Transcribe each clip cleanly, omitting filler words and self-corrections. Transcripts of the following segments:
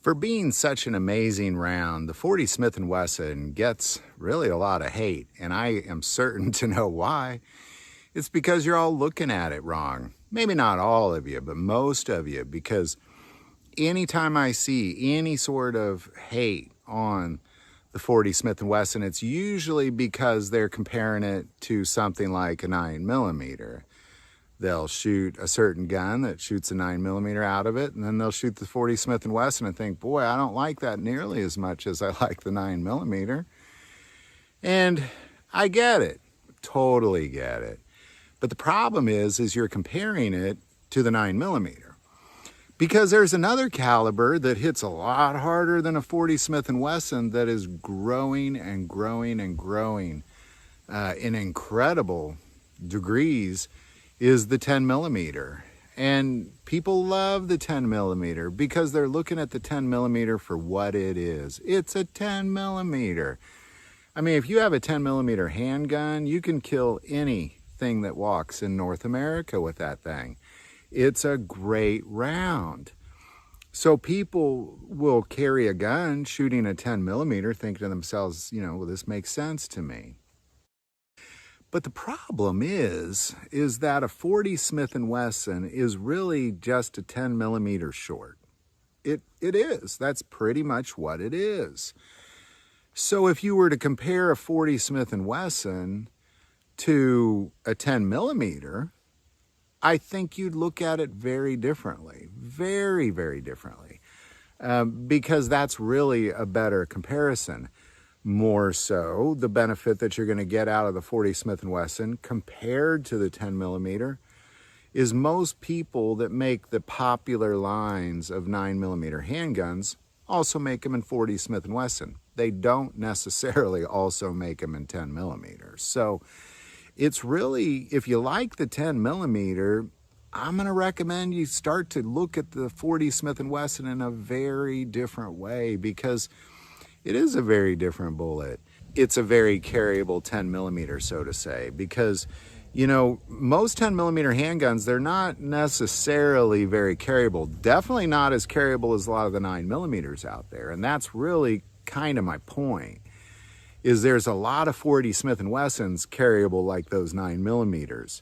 For being such an amazing round, the 40 Smith & Wesson gets really a lot of hate, and I am certain to know why. It's because you're all looking at it wrong. Maybe not all of you, but most of you, because anytime I see any sort of hate on the 40 Smith & Wesson, it's usually because they're comparing it to something like a 9mm. They'll shoot a certain gun that shoots a 9mm out of it, and then they'll shoot the 40 Smith & Wesson and think, boy, I don't like that nearly as much as I like the 9mm. And I get it, totally get it. But the problem is you're comparing it to the 9mm. Because there's another caliber that hits a lot harder than a 40 Smith & Wesson that is growing and growing and growing in incredible degrees, is the 10mm. And people love the 10mm because they're looking at the 10mm for what it is. It's a 10mm. I mean, if you have a 10mm handgun, you can kill anything that walks in North America with that thing. It's a great round. So people will carry a gun shooting a 10mm thinking to themselves, well, this makes sense to me. But the problem is that a 40 Smith & Wesson is really just a 10mm short. It is. That's pretty much what it is. So if you were to compare a 40 Smith & Wesson to a 10mm, I think you'd look at it very differently, very, very differently, because that's really a better comparison. More so, the benefit that you're going to get out of the 40 Smith & Wesson compared to the 10mm is most people that make the popular lines of 9mm handguns also make them in 40 Smith & Wesson. They don't necessarily also make them in 10mm. So it's really, if you like the 10mm, I'm going to recommend you start to look at the 40 Smith & Wesson in a very different way, because it is a very different bullet. It's a very carryable 10mm, so to say, because, most 10mm handguns, they're not necessarily very carryable. Definitely not as carryable as a lot of the 9mm out there. And that's really kind of my point, is there's a lot of 40 Smith & Wessons carryable like those 9mm.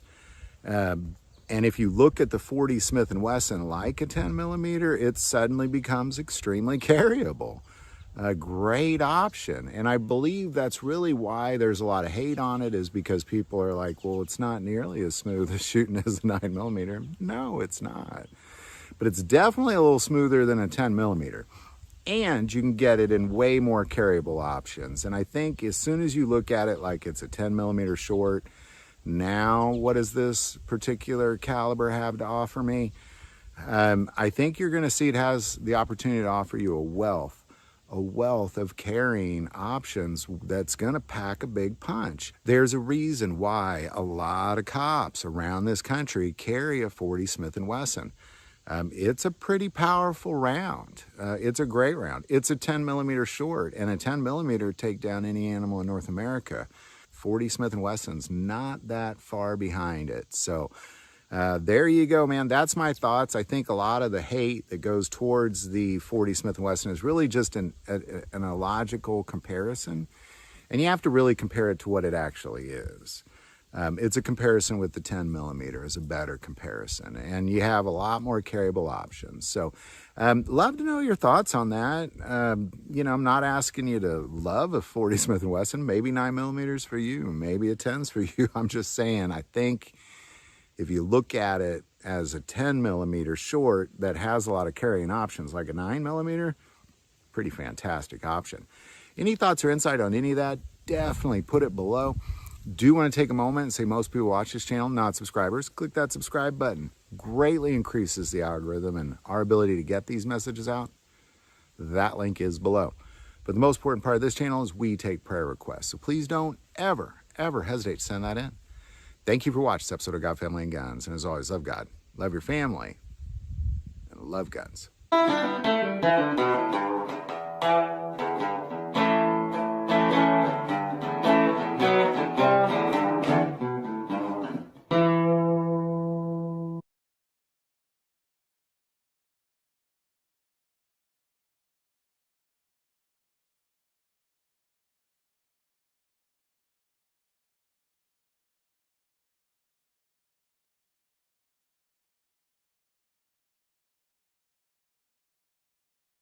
And if you look at the 40 Smith & Wesson like a 10mm, it suddenly becomes extremely carryable. A great option. And I believe that's really why there's a lot of hate on it, is because people are like, well, it's not nearly as smooth as shooting as a 9mm. No, it's not. But it's definitely a little smoother than a 10mm. And you can get it in way more carryable options. And I think as soon as you look at it like it's a 10mm short, now what does this particular caliber have to offer me? I think you're going to see it has the opportunity to offer you a wealth of carrying options that's going to pack a big punch. There's a reason why a lot of cops around this country carry a 40 Smith & Wesson. It's a pretty powerful round. It's a great round. It's a 10mm short, and a 10mm take down any animal in North America. 40 Smith & Wesson's not that far behind it. So there you go, man. That's my thoughts. I think a lot of the hate that goes towards the 40 Smith & Wesson is really just an illogical comparison. And you have to really compare it to what it actually is. It's a comparison with the 10mm is a better comparison. And you have a lot more carryable options. So love to know your thoughts on that. I'm not asking you to love a 40 Smith & Wesson. Maybe 9mm for you. Maybe a 10's for you. I'm just saying, I think if you look at it as a 10mm short that has a lot of carrying options, like a 9mm, pretty fantastic option. Any thoughts or insight on any of that? Definitely put it below. Do want to take a moment and say most people watch this channel, not subscribers. Click that subscribe button. Greatly increases the algorithm and our ability to get these messages out. That link is below. But the most important part of this channel is we take prayer requests. So please don't ever hesitate to send that in. Thank you for watching this episode of God, Family, and Guns. And as always, love God, love your family, and love guns.